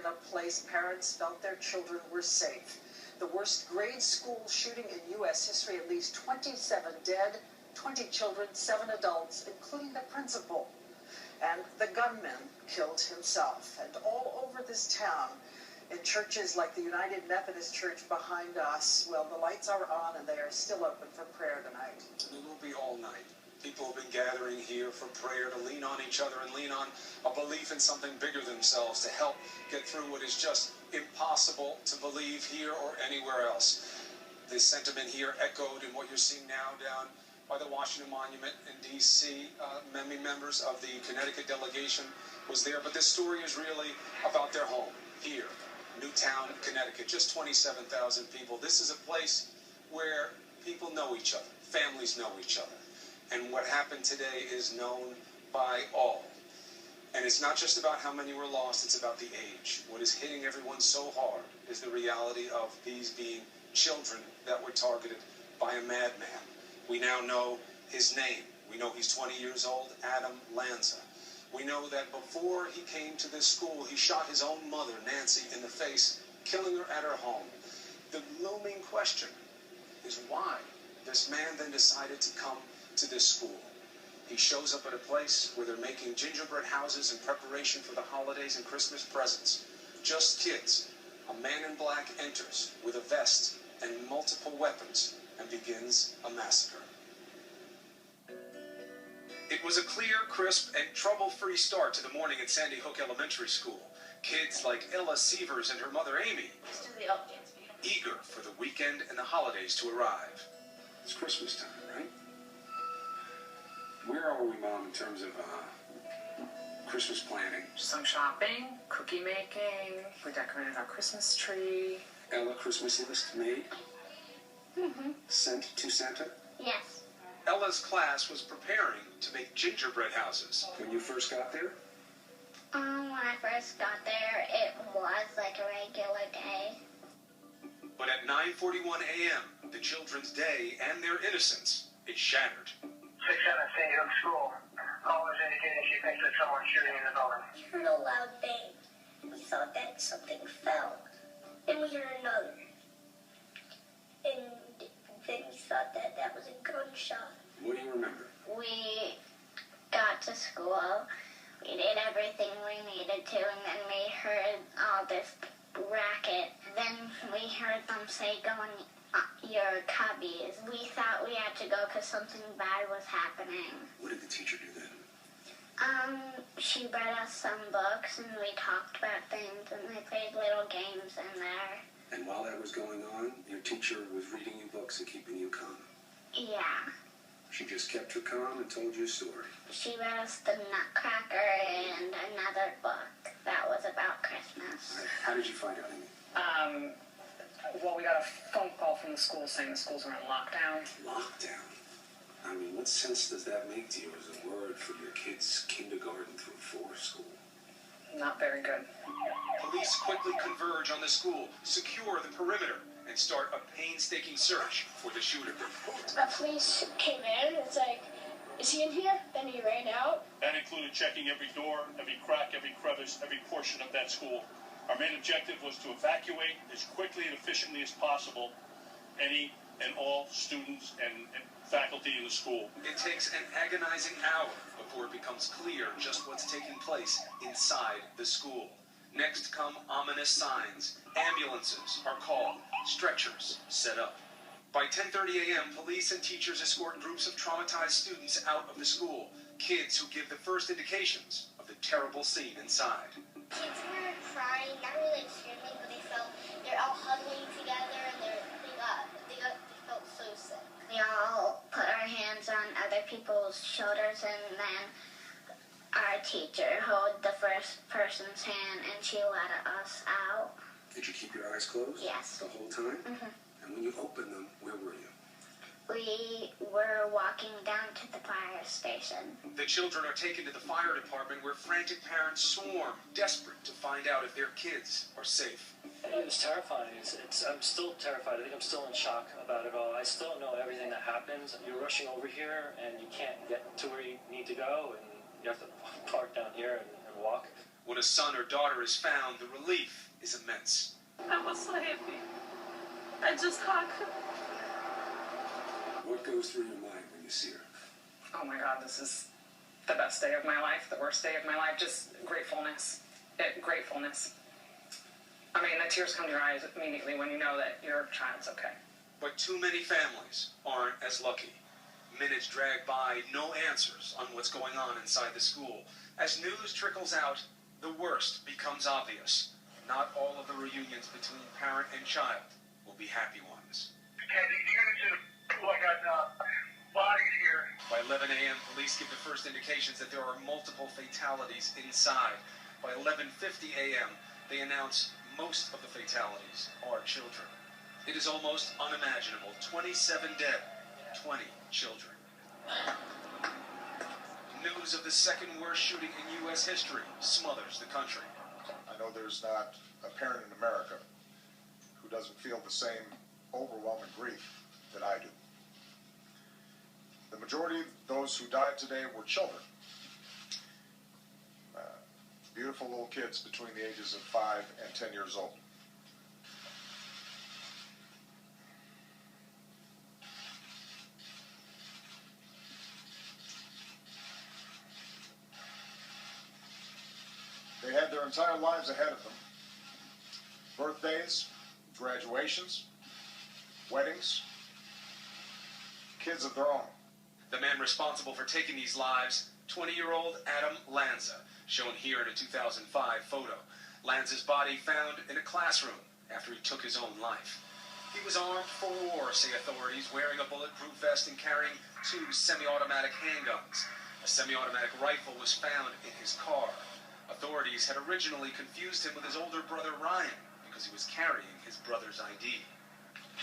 in a place parents felt their children were safe. The worst grade school shooting in U.S. history, at least 27 dead, 20 children, 7 adults, including the principal. And the gunman killed himself. And all over this town, in churches like the United Methodist Church behind us, well, the lights are on and they are still open for prayer tonight. And it will be all night. People have been gathering here for prayer, to lean on each other and lean on a belief in something bigger than themselves, to help get through what is just impossible to believe here or anywhere else. The sentiment here echoed in what you're seeing now down by the Washington Monument in D.C. Many members of the Connecticut delegation was there, but this story is really about their home here, Newtown, Connecticut, just 27,000 people. This is a place where people know each other, families know each other. And what happened today is known by all. And it's not just about how many were lost, it's about the age. What is hitting everyone so hard is the reality of these being children that were targeted by a madman. We now know his name. We know he's 20 years old, Adam Lanza. We know that before he came to this school, he shot his own mother, Nancy, in the face, killing her at her home. The looming question is why this man then decided to come to this school. He shows up at a place where they're making gingerbread houses in preparation for the holidays and Christmas presents. Just kids. A man in black enters with a vest and multiple weapons and begins a massacre. It was a clear, crisp, and trouble-free start to the morning at Sandy Hook Elementary School. Kids like Ella Sievers and her mother Amy, eager for the weekend and the holidays to arrive. It's Christmas time, right? Where are we, Mom, in terms of Christmas planning? Some shopping, cookie making, we decorated our Christmas tree. Ella, Christmas list made? Mm-hmm. Sent to Santa? Yes. Ella's class was preparing to make gingerbread houses. When you first got there? When I first got there, it was like a regular day. But at 9:41 a.m., the children's day and their innocence is shattered. 6 at Sandy Hook School. Callers indicating she thinks there's someone shooting in the building. We heard a loud bang. We thought that something fell. Then we heard another. And then we thought that that was a gunshot. What do you remember? We got to school. We did everything we needed to, and then we heard all this racket. Then we heard them say, "Go in your cubbies." We thought we had to go because something bad was happening. What did the teacher do then? She read us some books, and we talked about things, and they played little games in there. And while that was going on, your teacher was reading you books and keeping you calm? Yeah. She just kept her calm and told you a story? She read us The Nutcracker and another book that was about Christmas. How did you find out, Amy? Well, we got a phone call from the school saying the schools were in lockdown. Lockdown? I mean, what sense does that make to you as a word for your kids' kindergarten through 4 school? Not very good. Police quickly converge on the school, secure the perimeter, and start a painstaking search for the shooter. The police came in, it's like, is he in here? Then he ran out. That included checking every door, every crack, every crevice, every portion of that school. Our main objective was to evacuate as quickly and efficiently as possible any and all students and faculty in the school. It takes an agonizing hour before it becomes clear just what's taking place inside the school. Next come ominous signs. Ambulances are called, stretchers set up. By 10:30 a.m., police and teachers escort groups of traumatized students out of the school. Kids who give the first indications of the terrible scene inside. Kids were crying, not really screaming, but they're all huddling together, and they felt so sick. We all put our hands on other people's shoulders, and then our teacher held the first person's hand, and she let us out. Did you keep your eyes closed? Yes. The whole time? Mm-hmm. And when you opened them, where were you? We were walking down to the fire station. The children are taken to the fire department where frantic parents swarm, desperate to find out if their kids are safe. It was terrifying. I'm still terrified. I think I'm still in shock about it all. I still don't know everything that happens. You're rushing over here, and you can't get to where you need to go, and you have to park down here and walk. When a son or daughter is found, the relief is immense. I was so happy. I just hugged her. What goes through your mind when you see her? Oh my God, this is the best day of my life, the worst day of my life, just gratefulness. Gratefulness. I mean, the tears come to your eyes immediately when you know that your child's okay. But too many families aren't as lucky. Minutes drag by, no answers on what's going on inside the school. As news trickles out, the worst becomes obvious. Not all of the reunions between parent and child will be happy ones. Okay, the units in the school, I got bodies here. By 11 a.m., police give the first indications that there are multiple fatalities inside. By 11:50 a.m., they announce most of the fatalities are children. It is almost unimaginable. 27 dead, 20 children. News of the second worst shooting in U.S. history smothers the country. I know there's not a parent in America who doesn't feel the same overwhelming grief that I do. The majority of those who died today were children. Beautiful little kids between the ages of 5 and 10 years old. They had their entire lives ahead of them. Birthdays, graduations, weddings, kids of their own. The man responsible for taking these lives, 20-year-old Adam Lanza, shown here in a 2005 photo. Lanza's body found in a classroom after he took his own life. He was armed for war, say authorities, wearing a bulletproof vest and carrying 2 semi-automatic handguns. A semi-automatic rifle was found in his car. Authorities had originally confused him with his older brother Ryan because he was carrying his brother's ID.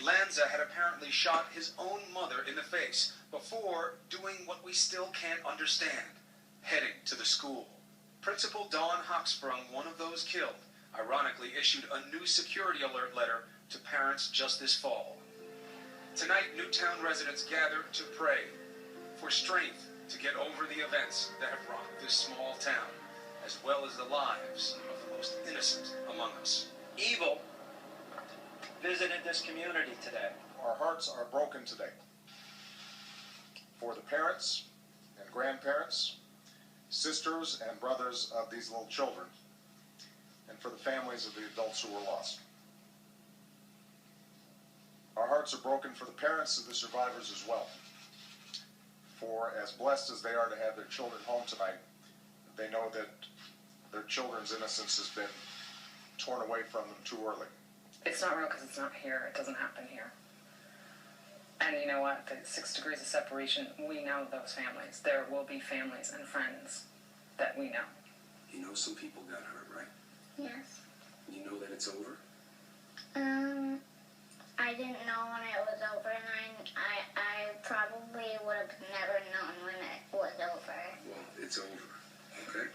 Lanza had apparently shot his own mother in the face before doing what we still can't understand, heading to the school. Principal Dawn Hochsprung, one of those killed, ironically issued a new security alert letter to parents just this fall. Tonight, Newtown residents gather to pray for strength to get over the events that have rocked this small town, as well as the lives of the most innocent among us. Evil visited this community today. Our hearts are broken today for the parents and grandparents, sisters and brothers of these little children, and for the families of the adults who were lost. Our hearts are broken for the parents of the survivors as well. For as blessed as they are to have their children home tonight, they know that their children's innocence has been torn away from them too early. It's not real because it's not here. It doesn't happen here. And you know what? The 6 degrees of separation, we know those families. There will be families and friends that we know. You know some people got hurt, right? Yes. You know that it's over? I didn't know when it was over, and I probably would have never known when it was over. Well, it's over, okay?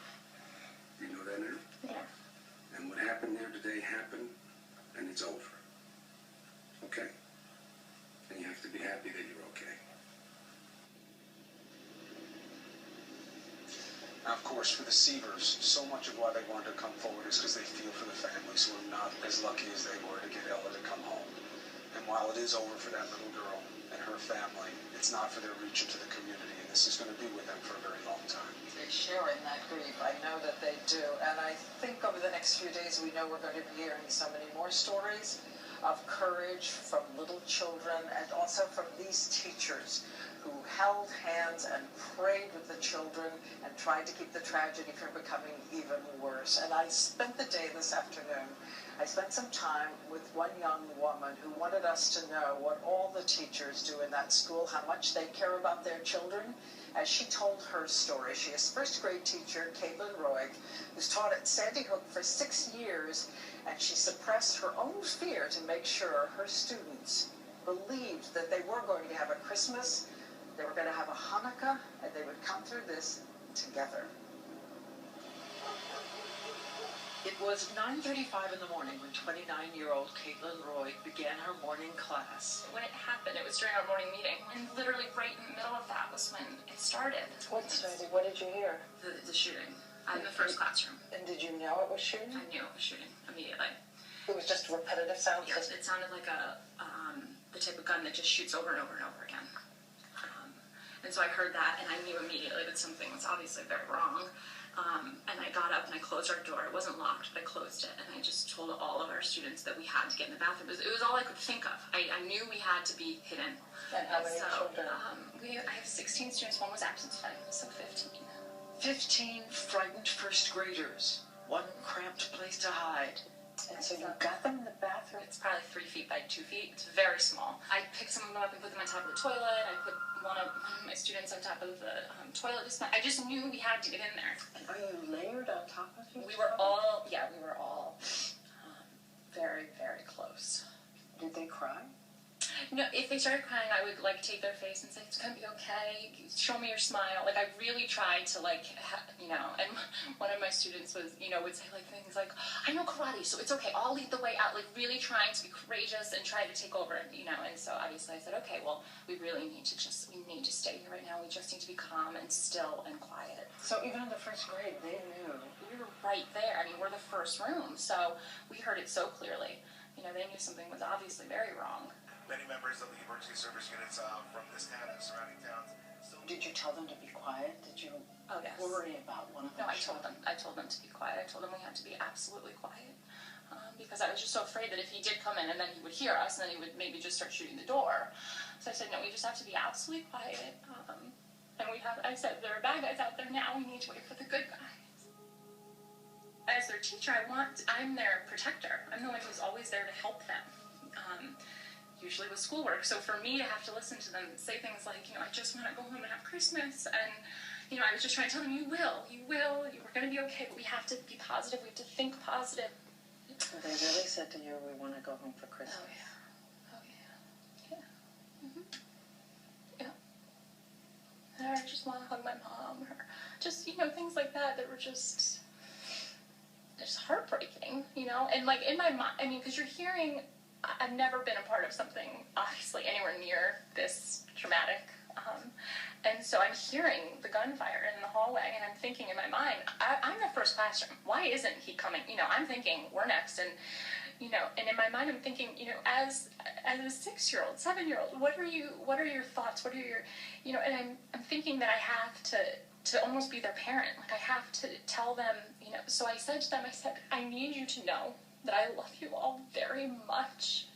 You know that now? Yeah. And what happened there today happened, and it's over. Okay? And you have to be happy that you're okay. Now, of course, for the Sievers, so much of why they wanted to come forward is because they feel for the families who are not as lucky as they were to get Ella to come home. And while it is over for that little girl and her family, it's not for their reach into the community, and this is going to be with them for a very long time. They're sharing that grief. I know that they do. And I think over the next few days, we know we're going to be hearing so many more stories of courage from little children and also from these teachers who held hands and prayed with the children and tried to keep the tragedy from becoming even worse. And I spent the day this afternoon, I spent some time with one young woman who wanted us to know what all the teachers do in that school, how much they care about their children. As she told her story, she is first grade teacher, Caitlin Roig, who's taught at Sandy Hook for 6 years, and she suppressed her own fear to make sure her students believed that they were going to have a Christmas, they were going to have a Hanukkah, and they would come through this together. It was 9:35 in the morning when 29-year-old Caitlin Roig began her morning class. When it happened, it was during our morning meeting, and literally right in the middle of that was when it started. What started? What did you hear? The shooting. in the first classroom. And did you know it was shooting? I knew it was shooting immediately. It was just repetitive sounds? Yes, it sounded like the type of gun that just shoots over and over and over again. And so I heard that, and I knew immediately that something was obviously very wrong. And I got up and I closed our door. It wasn't locked, but I closed it. And I just told all of our students that we had to get in the bathroom. It was all I could think of. I knew we had to be hidden. And how many children? I have 16 students. One was absent today, so 15. 15 frightened first graders. One cramped place to hide. And so you got them in the bathroom? It's probably 3 feet by 2 feet. It's very small. I picked some of them up and put them on top of the toilet. I put one of my students on top of the toilet. I just knew we had to get in there. And are you layered on top of each other? We were all very, very close. Did they cry? No, if they started crying, I would take their face and say, "It's gonna be okay. Show me your smile." I really tried to and one of my students was, would say things like, "I know karate, so it's okay. I'll lead the way out." Really trying to be courageous and try to take over, and so obviously I said, "Okay, well, we really need to stay here right now. We just need to be calm and still and quiet." So even in the first grade, they knew. We were right there. We're the first room, so we heard it so clearly. They knew something was obviously very wrong. Many members of the emergency service units from this town and surrounding towns. Did you tell them to be quiet? Did you worry about one of them? No, I told them to be quiet. I told them we had to be absolutely quiet because I was just so afraid that if he did come in and then he would hear us and then he would maybe just start shooting the door. So I said, no, we just have to be absolutely quiet. And I said, there are bad guys out there now. We need to wait for the good guys. As their teacher, I'm their protector. I'm the one who's always there to help them. Usually with schoolwork. So for me to have to listen to them say things like, I just want to go home and have Christmas, and, I was just trying to tell them, you will, we're going to be okay, but we have to be positive, we have to think positive. They really said to you, we want to go home for Christmas. Oh, yeah. Yeah. Mm-hmm. Yeah. Or I just want to hug my mom, or just, things like that were just heartbreaking, and in my mind, because you're hearing, I've never been a part of something, obviously, anywhere near this traumatic. And so I'm hearing the gunfire in the hallway, and I'm thinking in my mind, I'm the first classroom. Why isn't he coming? I'm thinking, we're next. And, and in my mind, I'm thinking, as a 6-year-old, 7-year-old, what are your thoughts? What are your, and I'm thinking that I have to almost be their parent. I have to tell them, so I said to them, I need you to know that I love you all very much,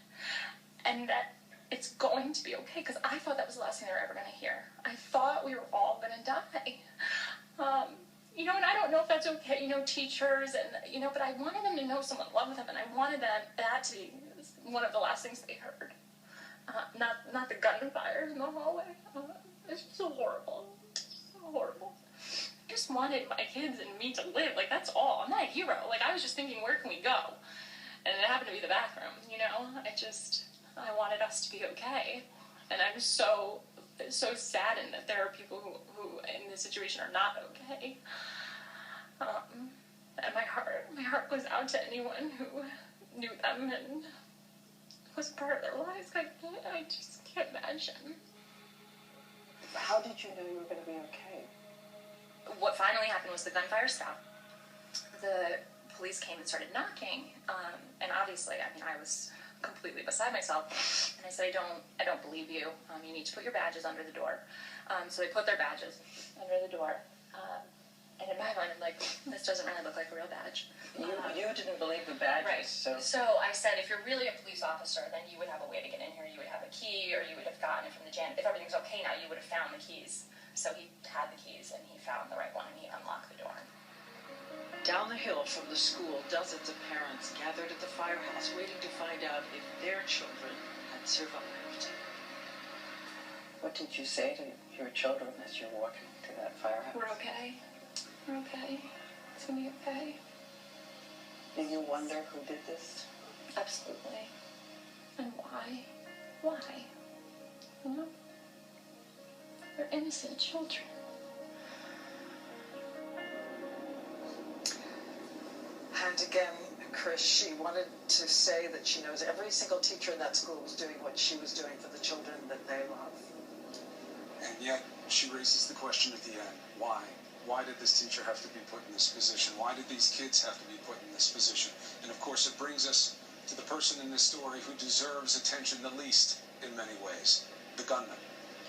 and that it's going to be okay, because I thought that was the last thing they were ever going to hear. I thought we were all going to die. And I don't know if that's okay, teachers, and, but I wanted them to know someone loved them, and I wanted that to be one of the last things they heard. Not the gunfire in the hallway. It's so horrible. So horrible. I just wanted my kids and me to live. That's all. I'm not a hero. I was just thinking, where can we go? And it happened to be the bathroom, I wanted us to be okay. And I'm so saddened that there are people who in this situation are not okay. And my heart goes out to anyone who knew them and was part of their lives. I just can't imagine. How did you know you were going to be okay? What finally happened was the gunfire stopped. The police came and started knocking, and obviously, I was completely beside myself, and I said, I don't believe you. You need to put your badges under the door. So they put their badges under the door, and in my mind, I'm like, this doesn't really look like a real badge. You didn't believe the badges, right? So I said, if you're really a police officer, then you would have a way to get in here. You would have a key, or you would have gotten it from the janitor. If everything's okay now, you would have found the keys. So he had the keys, and he found the right one, and he unlocked the door. Down the hill from the school, dozens of parents gathered at the firehouse waiting to find out if their children had survived. What did you say to your children as you're walking to that firehouse? We're okay. We're okay. It's going to be okay. Do you wonder who did this? Absolutely. And why? Why? They're innocent children. And again, Chris, she wanted to say that she knows every single teacher in that school was doing what she was doing for the children that they love. And yet, she raises the question at the end, why? why did this teacher have to be put in this position? Why did these kids have to be put in this position? And of course, it brings us to the person in this story who deserves attention the least in many ways, the gunman,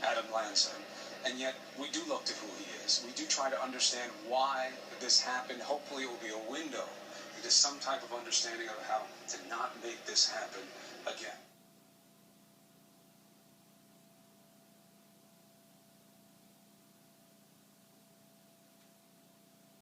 Adam Lanza. And yet, we do look to who he is. We do try to understand why this happened. Hopefully, it will be a window into some type of understanding of how to not make this happen again.